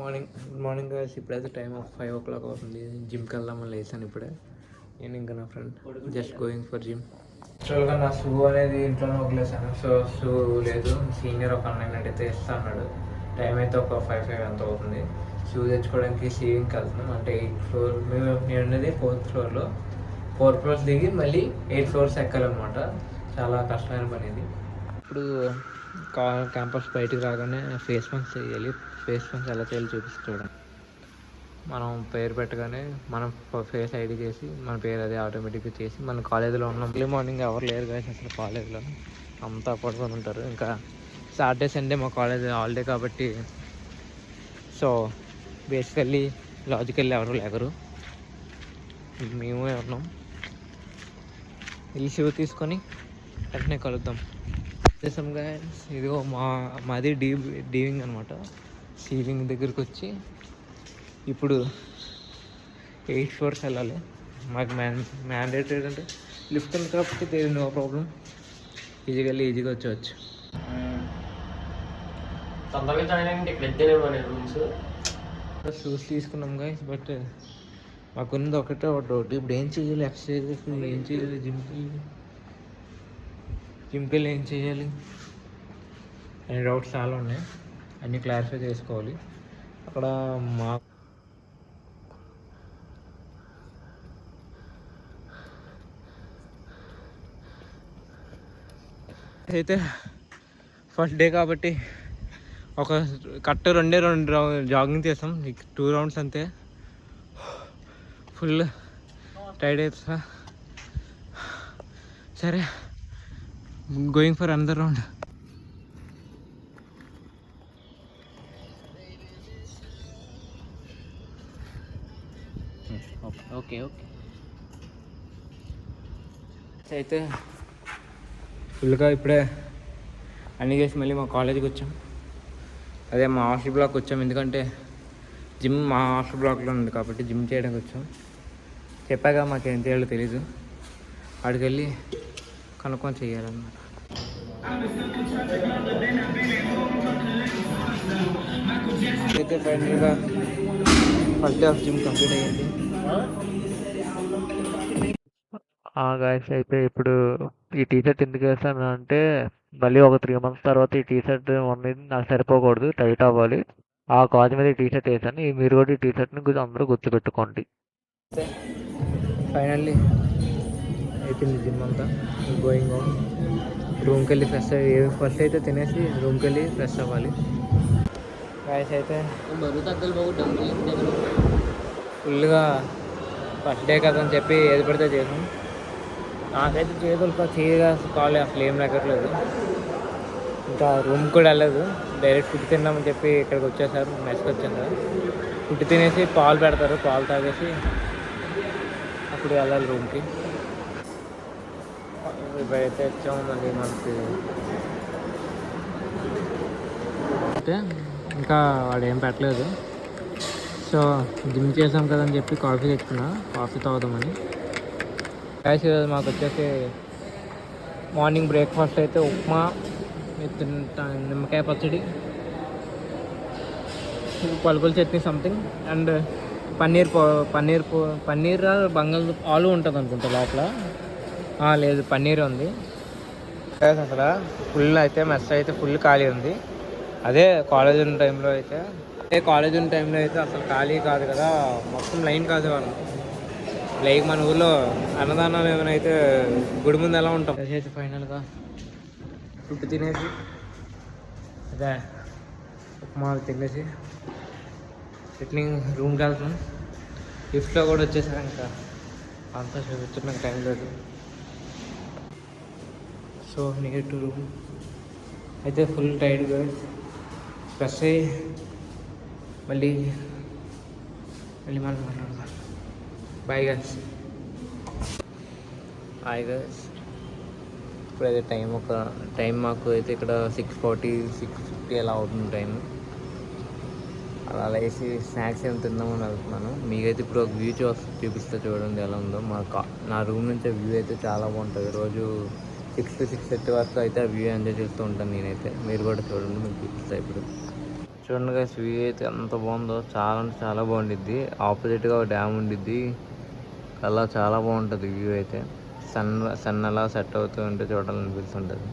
Good morning guys. ఇప్పుడైతే time of 5 o'clock అవుతుంది. జిమ్కి వెళ్దామని లేసాను ఇప్పుడే. నేను ఇంకా నా friend just going for gym. యాక్చువల్గా నా షూ అనేది ఇంట్లోనే వదిలేసాను. సో షూ లేదు. సీనియర్ ఒక అన్నయ్య అడిగితే ఇస్తా అన్నాడు. టైం అయితే ఒక 5 ఎంత అవుతుంది. షూ తెచ్చుకోవడానికి సీవింగ్కి వెళ్తున్నాం. అంటే 8th floor, నేను ఉన్నది 4th floorలో. 4 floors దిగి మళ్ళీ 8 floors ఎక్కాలన్నమాట. చాలా కష్టమైన పని ఇది. ఇప్పుడు క్యాంపస్ బయటికి రాగానే ఫేస్ మాస్క్ చేయాలి. ఫేస్ మాస్క్ ఎలా చేయాలో చూపిస్తే చూడండి. మనం పేరు పెట్టగానే మనం ఫేస్ ఐడి చేసి మన పేరు అది ఆటోమేటిక్గా చేసి మన కాలేజీలో ఉన్నాం. ఎర్లీ మార్నింగ్ ఎవరు లేరు కానీ అసలు కాలేజీలో అంతా పడుకొని ఉంటారు. ఇంకా సాటర్డే సండే మా కాలేజ్ హాలిడే కాబట్టి సో బేసికల్లీ లాజికల్లీ ఎవరు లేరు. మేమే ఉన్నాం. వెళ్ళి షూ తీసుకొని వెంటనే కలుద్దాం. చేసాంగా. ఇదిగో మాది డీవింగ్ అనమాట. సీలింగ్ దగ్గరికి వచ్చి ఇప్పుడు 8 floors వెళ్ళాలి. మాకు మ్యాండేటరీ అంటే లిఫ్ట్ ఉంది కాబట్టి దేర్ నో ప్రాబ్లం. ఈజీగా వచ్చేవచ్చు. షూస్ తీసుకున్నాం గైస్. బట్ మాకున్నది ఒకటే డౌట్. ఇప్పుడు ఏం చేయాలి? ఎక్సర్సైజెస్ ఏం చేయాలి? జిమ్కి వెళ్ళి ఏం చేయాలి అనే డౌట్స్ చాలా ఉన్నాయి. అన్నీ క్లారిఫై చేసుకోవాలి. అక్కడ మా అయితే ఫస్ట్ డే కాబట్టి ఒక రెండు జాగింగ్ చేసాం. 2 rounds అంతే. ఫుల్ టైర్డ్ అయిపోతా. సరే, going for another round. Okay అయితే ఫుల్గా ఇప్పుడే అన్నీ చేసి మళ్ళీ మా కాలేజీకి వచ్చాం. అదే మా హాస్టల్ బ్లాక్ వచ్చాం. ఎందుకంటే జిమ్ మా హాస్టల్ బ్లాక్లో ఉంది కాబట్టి జిమ్ చేయడానికి వచ్చాం. చెప్పాక మాకేం చేయాలో తెలీదు. అక్కడికి వెళ్ళి కనుక్కొని చేయాలన్నమాట. అయితే ఫైనల్గా first day of gym complete అయ్యింది. గాయస్ అయితే ఇప్పుడు ఈ టీషర్ట్ ఎందుకు వేస్తాను అంటే మళ్ళీ ఒక 3 months తర్వాత ఈ టీషర్ట్ ఉన్నది నాకు సరిపోకూడదు, టైట్ అవ్వాలి. ఆ కాజ్ మీద ఈ టీషర్ట్ వేసాను. మీరు కూడా ఈ టీషర్ట్ని అందరూ గుర్తుపెట్టుకోండి. ఫైనల్లీ అయిపోయింది జిమ్ అంతా. Going home. రూమ్కి వెళ్ళి ఫ్రెష్ ఫస్ట్ అయితే తినేసి రూమ్కి వెళ్ళి ఫ్రెష్ అవ్వాలి. గాయస్ అయితే ఫుల్గా ఫస్ట్ డే కదా అని చెప్పి ఏది పడితే చేసాం. నాకైతే చేయగా కాలే అసలు ఏం లెక్కట్లేదు. ఇంకా రూమ్ కూడా వెళ్ళలేదు. డైరెక్ట్ ఫుడ్ తిన్నామని చెప్పి ఇక్కడికి వచ్చేసారు. మెస్కి వచ్చాను కదా. ఫుడ్ తినేసి పాలు పెడతారు. పాలు తాగేసి అప్పుడు వెళ్ళాలి రూమ్కి. ఇప్పుడైతే వచ్చాము. మళ్ళీ మనకి అయితే ఇంకా వాడు ఏం పెట్టలేదు. సో జిమ్ చేసాం కదని చెప్పి కాఫీ తెచ్చుకున్నా. కాఫీ తాగుదామని. క్యాష్ మాకు వచ్చేసి మార్నింగ్ బ్రేక్ఫాస్ట్ అయితే ఉప్మా విత్ నిమ్మకాయ పచ్చడి, పలుకుల చట్నీ సంథింగ్, అండ్ పన్నీర్ బంగాళదుంప ఆలు ఉంటుంది అనుకుంటా లోపల. లేదు, పన్నీర్ ఉంది. అసలు ఫుల్ అయితే మెస్ అయితే ఫుల్ ఖాళీ ఉంది. అదే కాలేజ్ ఉన్న టైంలో అయితే అసలు ఖాళీ కాదు కదా. మొత్తం లైన్ కాదు వాళ్ళు. లైక్ మన ఊళ్ళో అన్నదానాలు ఏమైనా అయితే గుడి ముందు ఎలా ఉంటాం. చేసి ఫైనల్గా ఫుడ్ తినేసి అదే ఉప్మా తినేసి రిటర్నింగ్ రూమ్కి వెళ్తున్నాం. లిఫ్ట్లో కూడా వచ్చేసాను. ఇంకా అంతా చూపించడానికి టైం లేదు. So near to room. అయితే ఫుల్ టైర్డ్ గైస్. ఫ్రెష్ అయ్యి మళ్ళీ మనం మాట్లాడదాం. Bye guys. ఇప్పుడైతే టైం మాకు అయితే ఇక్కడ 6:40 6:50 అలా అవుతుంది టైం. అలా వేసి స్నాక్స్ ఏమి తిందామని వెళ్తున్నాను. మీకైతే ఇప్పుడు ఒక వ్యూ చూపిస్తే చూడండి ఎలా ఉందో. నా రూమ్ నుంచి వ్యూ అయితే చాలా బాగుంటుంది. రోజు 6 to 6:30 వరకు అయితే ఆ వ్యూ ఎంజాయ్ చేస్తూ ఉంటాను నేనైతే. మీరు కూడా చూడండి, మీకు చూపిస్తాను ఇప్పుడు. చూడండి గైస్, వ్యూ అయితే ఎంత బాగుందో, చాలా అంటే చాలా బాగుండిద్ది. ఆపోజిట్గా ఒక డ్యామ్ ఉండిద్ది, అలా చాలా బాగుంటుంది వ్యూ అయితే. సన్ అలా సెట్ అవుతూ ఉంటే చూడాలనిపిస్తుంటుంది.